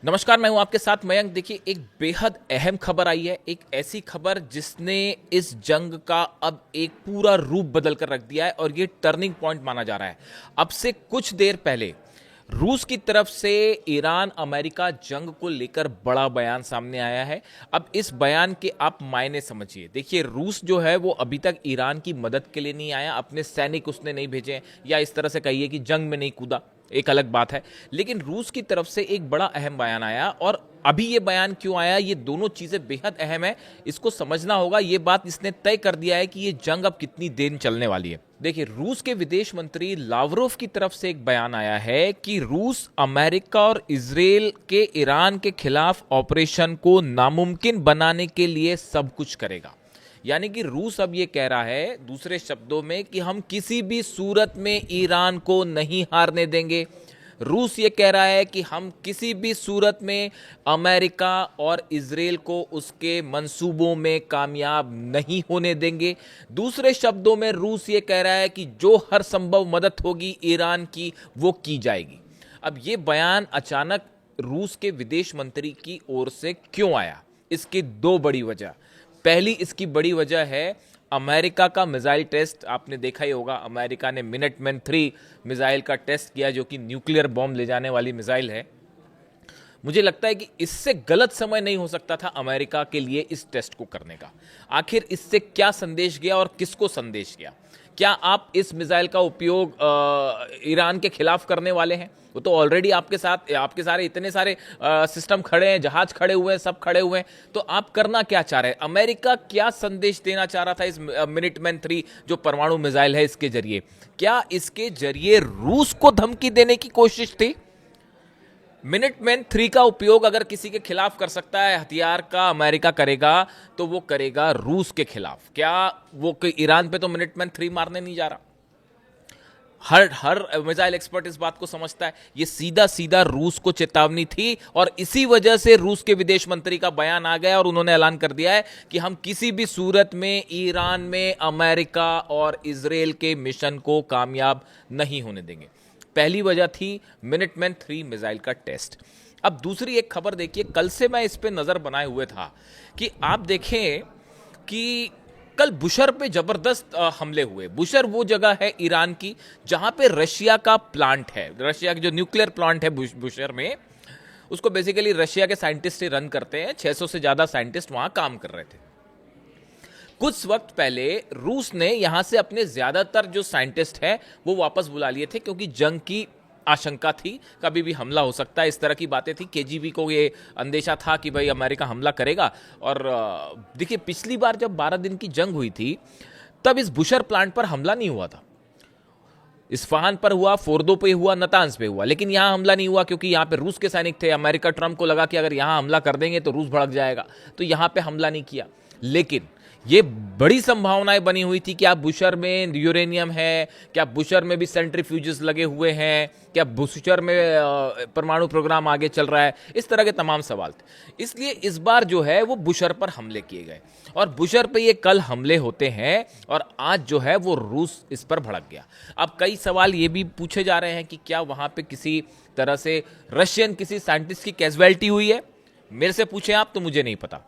नमस्कार, मैं हूं आपके साथ मयंक। देखिए, एक बेहद अहम खबर आई है। एक ऐसी खबर जिसने इस जंग का अब एक पूरा रूप बदल कर रख दिया है और ये टर्निंग पॉइंट माना जा रहा है। अब से कुछ देर पहले रूस की तरफ से ईरान अमेरिका जंग को लेकर बड़ा बयान सामने आया है। अब इस बयान के आप मायने समझिए। देखिए, रूस जो है वो अभी तक ईरान की मदद के लिए नहीं आया, अपने सैनिक उसने नहीं भेजे, या इस तरह से कहिए कि जंग में नहीं कूदा, एक अलग बात है। लेकिन रूस की तरफ से एक बड़ा अहम बयान आया, और अभी ये बयान क्यों आया, ये दोनों चीजें बेहद अहम है, इसको समझना होगा। ये बात इसने तय कर दिया है कि ये जंग अब कितनी देर चलने वाली है। देखिए, रूस के विदेश मंत्री लावरोव की तरफ से एक बयान आया है कि रूस अमेरिका और इजराइल के ईरान के खिलाफ ऑपरेशन को नामुमकिन बनाने के लिए सब कुछ करेगा। यानी कि रूस अब ये कह रहा है दूसरे शब्दों में कि हम किसी भी सूरत में ईरान को नहीं हारने देंगे। रूस ये कह रहा है कि हम किसी भी सूरत में अमेरिका और इजराइल को उसके मंसूबों में कामयाब नहीं होने देंगे। दूसरे शब्दों में रूस ये कह रहा है कि जो हर संभव मदद होगी ईरान की, वो की जाएगी। अब ये बयान अचानक रूस के विदेश मंत्री की ओर से क्यों आया? इसकी दो बड़ी वजह। पहली इसकी बड़ी वजह है अमेरिका का मिसाइल टेस्ट। आपने देखा ही होगा, अमेरिका ने मिनटमैन 3 मिसाइल का टेस्ट किया, जो कि न्यूक्लियर बॉम्ब ले जाने वाली मिसाइल है। मुझे लगता है कि इससे गलत समय नहीं हो सकता था अमेरिका के लिए इस टेस्ट को करने का। आखिर इससे क्या संदेश गया और किसको संदेश गया? क्या आप इस मिसाइल का उपयोग ईरान के खिलाफ करने वाले हैं? वो तो ऑलरेडी आपके साथ, आपके सारे इतने सारे सिस्टम खड़े हैं, जहाज खड़े हुए हैं, सब खड़े हुए हैं। तो आप करना क्या चाह रहे हैं? अमेरिका क्या संदेश देना चाह रहा था इस मिनटमैन 3 जो परमाणु मिसाइल है इसके जरिए? क्या इसके जरिए रूस को धमकी देने की कोशिश थी? मिनटमैन 3 का उपयोग अगर किसी के खिलाफ कर सकता है हथियार का अमेरिका करेगा, तो वो करेगा रूस के खिलाफ। क्या वो ईरान पे तो मिनटमैन 3 मारने नहीं जा रहा? हर हर मिसाइल एक्सपर्ट इस बात को समझता है। ये सीधा सीधा रूस को चेतावनी थी, और इसी वजह से रूस के विदेश मंत्री का बयान आ गया और उन्होंने ऐलान कर दिया है कि हम किसी भी सूरत में ईरान में अमेरिका और इजराइल के मिशन को कामयाब नहीं होने देंगे। पहली वजह थी मिनटमैन 3 मिसाइल का टेस्ट। अब दूसरी एक खबर देखिए, कल से मैं इस पे नजर बनाए हुए था कि आप देखें कि कल बुशर पे जबरदस्त हमले हुए। बुशर वो जगह है ईरान की जहां पे रशिया का प्लांट है, रशिया का जो न्यूक्लियर प्लांट है बुशर में, उसको बेसिकली रशिया के साइंटिस्ट ही रन करते हैं। 600 से ज्यादा साइंटिस्ट वहां काम कर रहे थे। कुछ वक्त पहले रूस ने यहां से अपने ज्यादातर जो साइंटिस्ट हैं वो वापस बुला लिए थे, क्योंकि जंग की आशंका थी, कभी भी हमला हो सकता है, इस तरह की बातें थी। केजीबी को ये अंदेशा था कि भाई अमेरिका हमला करेगा। और देखिए, पिछली बार जब 12 दिन की जंग हुई थी तब इस बुशर प्लांट पर हमला नहीं हुआ था। इस्फहान पर हुआ, फोर्दो पे हुआ, नतांज पे हुआ, लेकिन यहां हमला नहीं हुआ क्योंकि यहां पे रूस के सैनिक थे। अमेरिका, ट्रंप को लगा कि अगर यहां हमला कर देंगे तो रूस भड़क जाएगा, तो यहां पे हमला नहीं किया। लेकिन ये बड़ी संभावनाएं बनी हुई थी कि आप बुशर में यूरेनियम है, क्या बुशर में भी सेंट्रीफ्यूजेस लगे हुए हैं, क्या बुशर में परमाणु प्रोग्राम आगे चल रहा है, इस तरह के तमाम सवाल थे। इसलिए इस बार जो है वो बुशर पर हमले किए गए, और बुशर पे ये कल हमले होते हैं, और आज जो है वो रूस इस पर भड़क गया। अब कई सवाल ये भी पूछे जा रहे हैं कि क्या वहां पे किसी तरह से रशियन किसी साइंटिस्ट की कैजुअलिटी हुई है? मेरे से पूछे आप तो मुझे नहीं पता।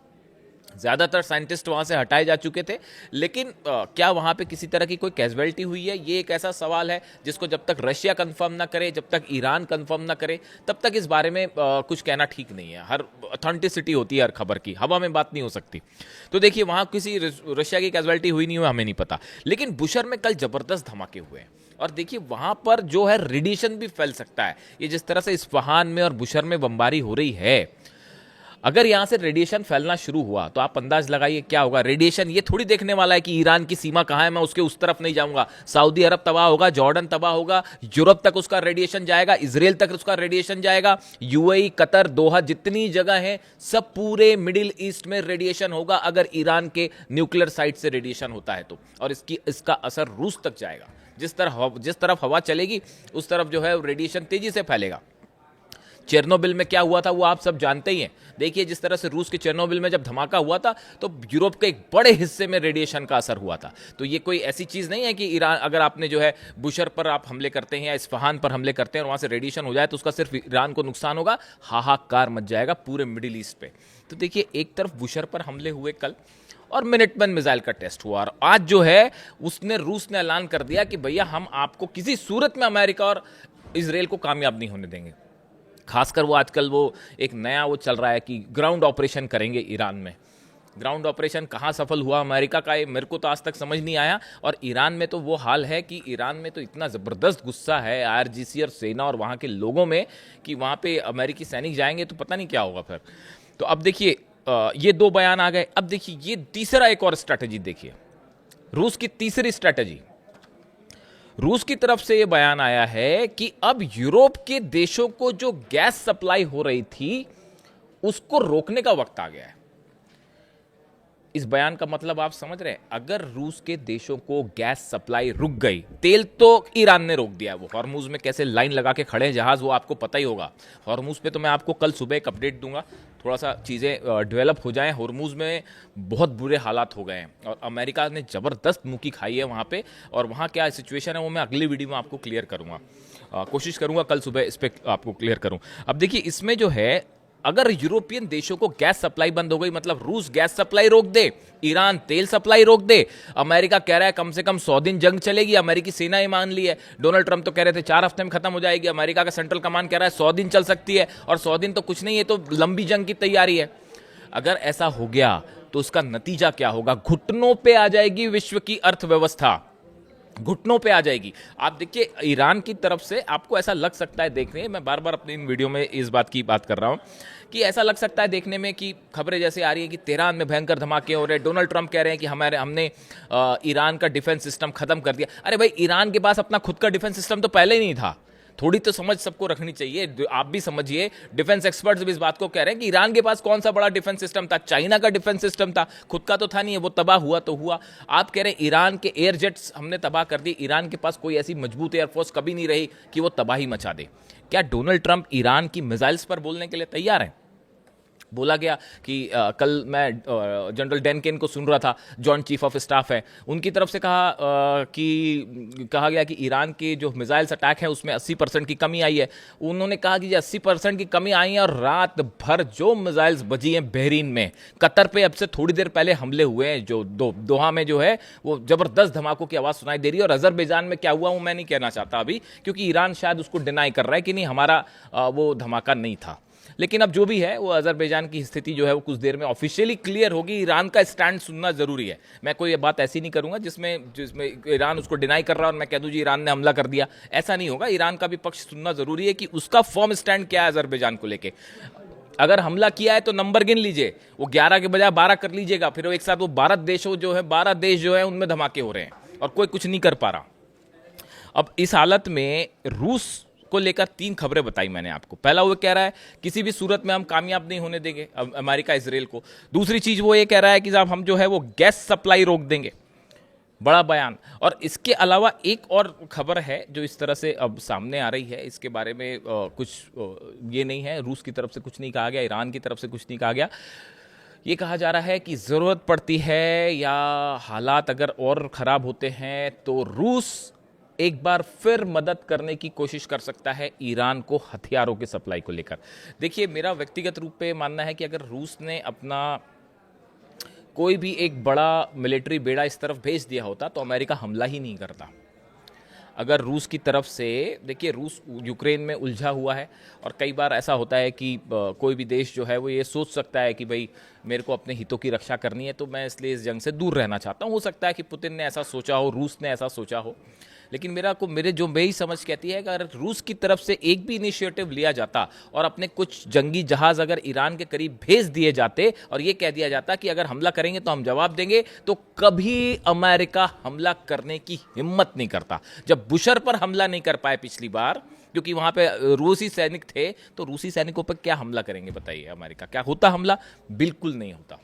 ज्यादातर साइंटिस्ट वहां से हटाए जा चुके थे, लेकिन क्या वहां पे किसी तरह की कोई कैजुअलिटी हुई है? ये एक ऐसा सवाल है जिसको जब तक रशिया कंफर्म ना करे, जब तक ईरान कंफर्म ना करे, तब तक इस बारे में कुछ कहना ठीक नहीं है। हर ऑथेंटिसिटी होती है हर खबर की, हवा में बात नहीं हो सकती। तो देखिए, वहां किसी रशिया की कैजुअलिटी हुई नहीं हुई हमें नहीं पता, लेकिन बुशर में कल जबरदस्त धमाके हुए हैं। और देखिए, वहां पर जो है रेडिएशन भी फैल सकता है। ये जिस तरह से इस्फहान में और बुशर में बमबारी हो रही है, अगर यहां से रेडिएशन फैलना शुरू हुआ तो आप अंदाज लगाइए क्या होगा। रेडिएशन ये थोड़ी देखने वाला है कि ईरान की सीमा कहां है, मैं उसके उस तरफ नहीं जाऊंगा। सऊदी अरब तबाह होगा, जॉर्डन तबाह होगा, यूरोप तक उसका रेडिएशन जाएगा, इजराइल तक उसका रेडिएशन जाएगा, यूएई, कतर, दोहा, जितनी जगह है सब पूरे मिडिल ईस्ट में रेडिएशन होगा अगर ईरान के न्यूक्लियर साइट से रेडिएशन होता है तो। और इसका असर रूस तक जाएगा। जिस तरफ हवा चलेगी उस तरफ जो है रेडिएशन तेजी से फैलेगा। चेरनोबिल में क्या हुआ था वो आप सब जानते ही हैं। देखिए जिस तरह से रूस के चेरनोबिल में जब धमाका हुआ था तो यूरोप के एक बड़े हिस्से में रेडिएशन का असर हुआ था। तो ये कोई ऐसी चीज़ नहीं है कि ईरान, अगर आपने जो है बुशर पर आप हमले करते हैं या इस्फहान पर हमले करते हैं और वहाँ से रेडिएशन हो जाए तो उसका सिर्फ ईरान को नुकसान होगा, हाहाकार मच जाएगा पूरे मिडिल ईस्ट पे। तो देखिए एक तरफ बुशर पर हमले हुए कल और मिनटमैन मिसाइल का टेस्ट हुआ, और आज जो है उसने रूस ने ऐलान कर दिया कि भैया हम आपको किसी सूरत में अमेरिका और इसराइल को कामयाब नहीं होने देंगे। खासकर वो आजकल वो एक नया वो चल रहा है कि ग्राउंड ऑपरेशन करेंगे ईरान में। ग्राउंड ऑपरेशन कहाँ सफल हुआ अमेरिका का, ये मेरे को तो आज तक समझ नहीं आया। और ईरान में तो वो हाल है कि ईरान में तो इतना ज़बरदस्त गुस्सा है आईआरजीसी और सेना और वहाँ के लोगों में कि वहाँ पे अमेरिकी सैनिक जाएंगे तो पता नहीं क्या होगा फिर। तो अब देखिए ये दो बयान आ गए। अब देखिए ये तीसरा एक और स्ट्रैटेजी देखिए, रूस की तीसरी स्ट्रैटेजी। रूस की तरफ से यह बयान आया है कि अब यूरोप के देशों को जो गैस सप्लाई हो रही थी उसको रोकने का वक्त आ गया है। इस बयान का मतलब आप समझ रहे हैं, अगर रूस के देशों को गैस सप्लाई रुक गई, तेल तो ईरान ने रोक दिया है, वो हॉर्मुज में कैसे लाइन लगा के खड़े हैं जहाज, वो आपको पता ही होगा। हॉर्मुज पे तो मैं आपको कल सुबह एक अपडेट दूंगा, थोड़ा सा चीज़ें डेवलप हो जाएं। हॉर्मुज में बहुत बुरे हालात हो गए हैं और अमेरिका ने ज़बरदस्त मुक्की खाई है वहाँ पे, और वहाँ क्या सिचुएशन है वो मैं अगली वीडियो में आपको क्लियर करूँगा। कोशिश करूँगा कल सुबह इस पर आपको क्लियर करूँ। अब देखिए इसमें जो है, अगर यूरोपियन देशों को गैस सप्लाई बंद हो गई, मतलब रूस गैस सप्लाई रोक दे, ईरान तेल सप्लाई रोक दे, अमेरिका कह रहा है कम से कम 100 दिन जंग चलेगी, अमेरिकी सेना ये मान ली है। डोनाल्ड ट्रंप तो कह रहे थे 4 हफ्ते में खत्म हो जाएगी, अमेरिका का सेंट्रल कमांड कह रहा है 100 दिन चल सकती है, और 100 दिन तो कुछ नहीं है, तो लंबी जंग की तैयारी है। अगर ऐसा हो गया तो उसका नतीजा क्या होगा? घुटनों पे आ जाएगी विश्व की अर्थव्यवस्था, घुटनों पे आ जाएगी। आप देखिए ईरान की तरफ से आपको ऐसा लग सकता है देखने, मैं बार बार अपनी इन वीडियो में इस बात की बात कर रहा हूं कि ऐसा लग सकता है देखने में कि खबरें जैसे आ रही है कि तेहरान में भयंकर धमाके हो रहे हैं, डोनाल्ड ट्रंप कह रहे हैं कि हमने ईरान का डिफेंस सिस्टम खत्म कर दिया। अरे भाई, ईरान के पास अपना खुद का डिफेंस सिस्टम तो पहले ही नहीं था। थोड़ी तो समझ सबको रखनी चाहिए, आप भी समझिए, डिफेंस एक्सपर्ट्स भी इस बात को कह रहे हैं कि ईरान के पास कौन सा बड़ा डिफेंस सिस्टम था, चाइना का डिफेंस सिस्टम था, खुद का तो था नहीं है, वो तबाह हुआ तो हुआ। आप कह रहे हैं ईरान के एयर जेट्स हमने तबाह कर दिए, ईरान के पास कोई ऐसी मजबूत एयरफोर्स कभी नहीं रही कि वो तबाही मचा दे। क्या डोनाल्ड ट्रंप ईरान की मिसाइल्स पर बोलने के लिए तैयार हैं? बोला गया कि कल मैं जनरल डेनकेन को सुन रहा था, जॉइंट चीफ ऑफ स्टाफ है, उनकी तरफ से कहा गया कि ईरान के जो मिसाइल्स अटैक है उसमें 80% की कमी आई है। उन्होंने कहा कि 80% की कमी आई है, और रात भर जो मिसाइल्स बजी हैं बहरीन में, कतर पे अब से थोड़ी देर पहले हमले हुए हैं, जो दोहा में जो है वो जबरदस्त धमाकों की आवाज़ सुनाई दे रही है। और अजरबैजान में क्या हुआ वो मैं नहीं कहना चाहता अभी, क्योंकि ईरान शायद उसको डिनाई कर रहा है कि नहीं हमारा वो धमाका नहीं था। लेकिन अब जो भी है वो अजरबैजान की स्थिति जो है वो कुछ देर में ऑफिशियली क्लियर होगी। ईरान का स्टैंड सुनना जरूरी है। मैं कोई बात ऐसी नहीं करूंगा जिसमें ईरान उसको डिनाई कर रहा है और मैं कह दूं जी ईरान ने हमला कर दिया, ऐसा नहीं होगा। ईरान का भी पक्ष सुनना जरूरी है कि उसका फर्म स्टैंड क्या है अजरबैजान को लेके। अगर हमला किया है तो नंबर गिन लीजिए, वो 11 के बजाय 12 कर लीजिएगा, फिर वो एक साथ वो 12 देश जो है उनमें धमाके हो रहे हैं और कोई कुछ नहीं कर पा रहा। अब इस हालत में रूस को लेकर 3 खबरें बताई मैंने आपको। पहला वो कह रहा है किसी भी सूरत में हम कामयाब नहीं होने देंगे अमेरिका इसराइल को। दूसरी चीज वो ये कह रहा है कि साहब हम जो है वो गैस सप्लाई रोक देंगे। बड़ा बयान। और इसके अलावा एक और खबर है जो इस तरह से अब सामने आ रही है, इसके बारे में कुछ ये नहीं है, रूस की तरफ से कुछ नहीं कहा गया, ईरान की तरफ से कुछ नहीं कहा गया। ये कहा जा रहा है कि ज़रूरत पड़ती है या हालात अगर और ख़राब होते हैं तो रूस एक बार फिर मदद करने की कोशिश कर सकता है ईरान को हथियारों की सप्लाई को लेकर। देखिए मेरा व्यक्तिगत रूप पे मानना है कि अगर रूस ने अपना कोई भी एक बड़ा मिलिट्री बेड़ा इस तरफ भेज दिया होता तो अमेरिका हमला ही नहीं करता। अगर रूस की तरफ से, देखिए रूस यूक्रेन में उलझा हुआ है और कई बार ऐसा होता है कि कोई भी देश जो है वो ये सोच सकता है कि भाई मेरे को अपने हितों की रक्षा करनी है तो मैं इसलिए इस जंग से दूर रहना चाहता हूँ। हो सकता है कि पुतिन ने ऐसा सोचा हो, रूस ने ऐसा सोचा हो, लेकिन मेरी समझ कहती है कि अगर रूस की तरफ से एक भी इनिशिएटिव लिया जाता और अपने कुछ जंगी जहाज अगर ईरान के करीब भेज दिए जाते और ये कह दिया जाता कि अगर हमला करेंगे तो हम जवाब देंगे, तो कभी अमेरिका हमला करने की हिम्मत नहीं करता। जब बुशर पर हमला नहीं कर पाए पिछली बार क्योंकि वहां पे रूसी सैनिक थे, तो रूसी सैनिकों पर क्या हमला करेंगे बताइए अमेरिका? क्या होता हमला? बिल्कुल नहीं होता।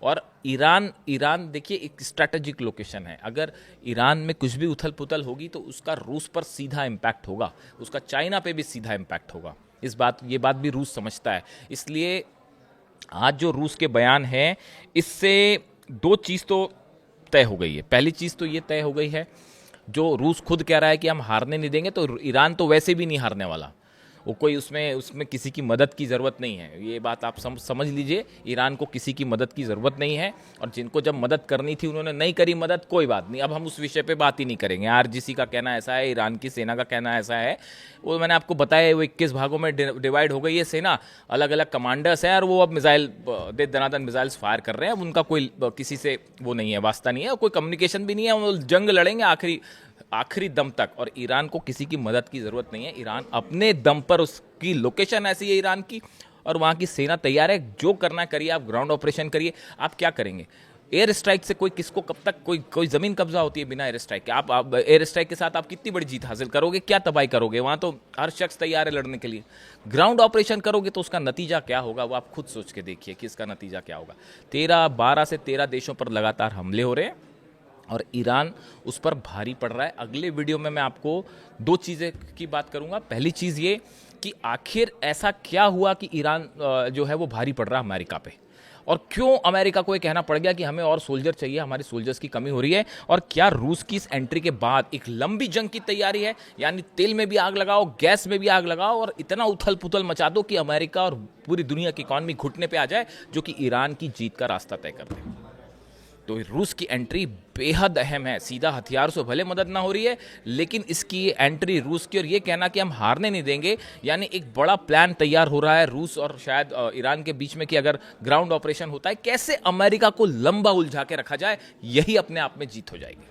और ईरान देखिए एक स्ट्रैटेजिक लोकेशन है। अगर ईरान में कुछ भी उथल पुथल होगी तो उसका रूस पर सीधा इम्पैक्ट होगा, उसका चाइना पे भी सीधा इम्पैक्ट होगा। ये बात भी रूस समझता है। इसलिए आज जो रूस के बयान हैं, इससे दो चीज़ तो तय हो गई है। पहली चीज़ तो ये तय हो गई है, जो रूस खुद कह रहा है कि हम हारने नहीं देंगे, तो ईरान तो वैसे भी नहीं हारने वाला। वो कोई उसमें उसमें किसी की मदद की ज़रूरत नहीं है, ये बात आप समझ लीजिए। ईरान को किसी की मदद की ज़रूरत नहीं है, और जिनको जब मदद करनी थी उन्होंने नहीं करी मदद, कोई बात नहीं, अब हम उस विषय पे बात ही नहीं करेंगे। आरजीसी का कहना ऐसा है, ईरान की सेना का कहना ऐसा है। वो मैंने आपको बताया, वो 21 भागों में डिवाइड हो गई है सेना, अलग अलग कमांडर्स हैं, और वो अब मिसाइल दे दनादन मिसाइल्स फायर कर रहे हैं। अब उनका कोई किसी से वो नहीं है, वास्ता नहीं है, कोई कम्युनिकेशन भी नहीं है। वो जंग लड़ेंगे आखिरी दम तक, और ईरान को किसी की मदद की ज़रूरत नहीं है। ईरान अपने दम पर, उसकी लोकेशन ऐसी है ईरान की, और वहाँ की सेना तैयार है, जो करना करिए, आप ग्राउंड ऑपरेशन करिए। आप क्या करेंगे? एयर स्ट्राइक से कोई किसको कब तक कोई ज़मीन कब्जा होती है बिना एयर स्ट्राइक के? आप एयर स्ट्राइक के साथ आप कितनी बड़ी जीत हासिल करोगे, क्या तबाही करोगे? वहाँ तो हर शख्स तैयार है लड़ने के लिए। ग्राउंड ऑपरेशन करोगे तो उसका नतीजा क्या होगा, वो आप खुद सोच के देखिए कि इसका नतीजा क्या होगा। 12 से 13 देशों पर लगातार हमले हो रहे हैं, और ईरान उस पर भारी पड़ रहा है। अगले वीडियो में मैं आपको दो चीज़ें की बात करूंगा। पहली चीज़ ये कि आखिर ऐसा क्या हुआ कि ईरान जो है वो भारी पड़ रहा है अमेरिका पे, और क्यों अमेरिका को ये कहना पड़ गया कि हमें और सोल्जर चाहिए, हमारे सोल्जर्स की कमी हो रही है, और क्या रूस की इस एंट्री के बाद एक लंबी जंग की तैयारी है, यानी तेल में भी आग लगाओ, गैस में भी आग लगाओ, और इतना उथल पुथल मचा दो कि अमेरिका और पूरी दुनिया की इकॉनमी घुटने पे आ जाए, जो कि ईरान की जीत का रास्ता तय कर दे। तो रूस की एंट्री बेहद अहम है। सीधा हथियार से भले मदद ना हो रही है, लेकिन इसकी एंट्री रूस की, और ये कहना कि हम हारने नहीं देंगे, यानी एक बड़ा प्लान तैयार हो रहा है रूस और शायद ईरान के बीच में कि अगर ग्राउंड ऑपरेशन होता है, कैसे अमेरिका को लंबा उलझा के रखा जाए, यही अपने आप में जीत हो जाएगी।